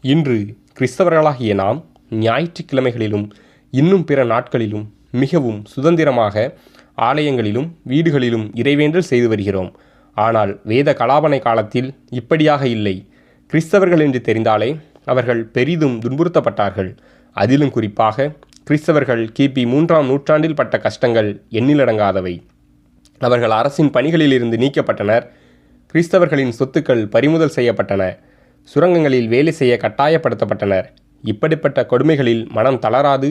இன்று கிறிஸ்தவர்களாகிய நாம் ஞாயிற்றுக்கிழமைகளிலும் இன்னும் பிற நாட்களிலும் மிகவும் சுதந்திரமாக ஆலயங்களிலும் வீடுகளிலும் இறைவேண்டல் செய்து வருகிறோம். ஆனால் வேத கலாபனை காலத்தில் இப்படியாக இல்லை. கிறிஸ்தவர்கள் என்று தெரிந்தாலே அவர்கள் பெரிதும் துன்புறுத்தப்பட்டார்கள். அதிலும் குறிப்பாக கிறிஸ்தவர்கள் கிபி 3ஆம் நூற்றாண்டில் பட்ட கஷ்டங்கள் எண்ணிலடங்காதவை. அவர்கள் அரசின் பணிகளிலிருந்து நீக்கப்பட்டனர். கிறிஸ்தவர்களின் சொத்துக்கள் பறிமுதல் செய்யப்பட்டன. சுரங்கங்களில் வேலை செய்ய கட்டாயப்படுத்தப்பட்டனர். இப்படிப்பட்ட கொடுமைகளில் மனம் தளராது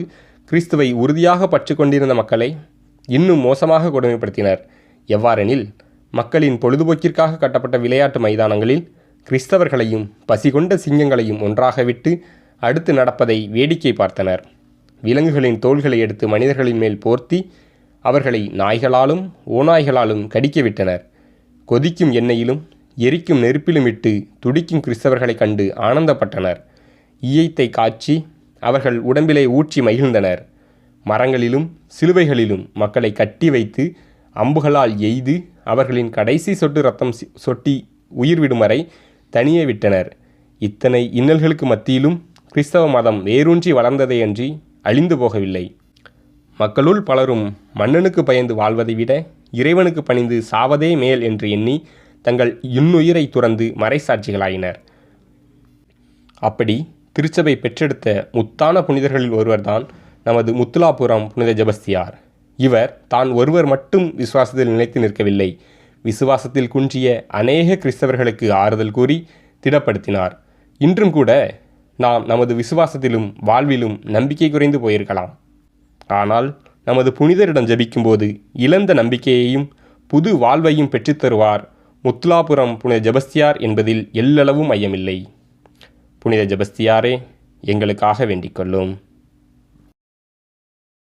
கிறிஸ்துவை உறுதியாக பற்றி கொண்டிருந்த மக்களை இன்னும் மோசமாக கொடுமைப்படுத்தினர். எவ்வாறெனில், மக்களின் பொழுதுபோக்கிற்காக கட்டப்பட்ட விளையாட்டு மைதானங்களில் கிறிஸ்தவர்களையும் பசிகொண்ட சிங்கங்களையும் ஒன்றாக விட்டு அடுத்து நடப்பதை வேடிக்கை பார்த்தனர். விலங்குகளின் தோள்களை எடுத்து மனிதர்களின் மேல் போர்த்தி அவர்களை நாய்களாலும் ஓநாய்களாலும் கடிக்க விட்டனர். கொதிக்கும் எண்ணெயிலும் எரிக்கும் நெருப்பிலும் இட்டு துடிக்கும் கிறிஸ்தவர்களை கண்டு ஆனந்தப்பட்டனர். ஈயத்தை காய்ச்சி அவர்கள் உடம்பிலே ஊற்றி மகிழ்ந்தனர். மரங்களிலும் சிலுவைகளிலும் மக்களை கட்டி வைத்து அம்புகளால் எய்து அவர்களின் கடைசி சொட்டு ரத்தம் சொட்டி உயிர் விடும் வரை தனியே விட்டனர். இத்தனை இன்னல்களுக்கு மத்தியிலும் கிறிஸ்தவ மதம் வேரூன்றி வளர்ந்ததையன்றி அழிந்து போகவில்லை. மக்களுள் பலரும் மன்னனுக்கு பயந்து வாழ்வதை விட இறைவனுக்கு பணிந்து சாவதே மேல் என்று எண்ணி தங்கள் இன்னுயிரை துறந்து மறைசாட்சிகளாயினர். அப்படி திருச்சபை பெற்றெடுத்த முத்தான புனிதர்களில் ஒருவர்தான் நமது முத்துலாபுரம் புனித ஜெபஸ்தியார். இவர் தான் ஒருவர் மட்டும் விசுவாசத்தில் நிலைத்து நிற்கவில்லை. விசுவாசத்தில் குன்றிய அநேக கிறிஸ்தவர்களுக்கு ஆறுதல் கூறி திடப்படுத்தினார். இன்றும் கூட நாம் நமது விசுவாசத்திலும் வாழ்விலும் நம்பிக்கை குறைந்து போயிருக்கலாம். ஆனால் நமது புனிதரிடம் ஜபிக்கும்போது இழந்த நம்பிக்கையையும் புது வாழ்வையும் பெற்றுத்தருவார் முத்துலாபுரம் புனித ஜெபஸ்தியார் என்பதில் எல்லளவும் ஐயமில்லை. புனித ஜெபஸ்தியாரே, எங்களுக்காக வேண்டிக் கொள்ளும்.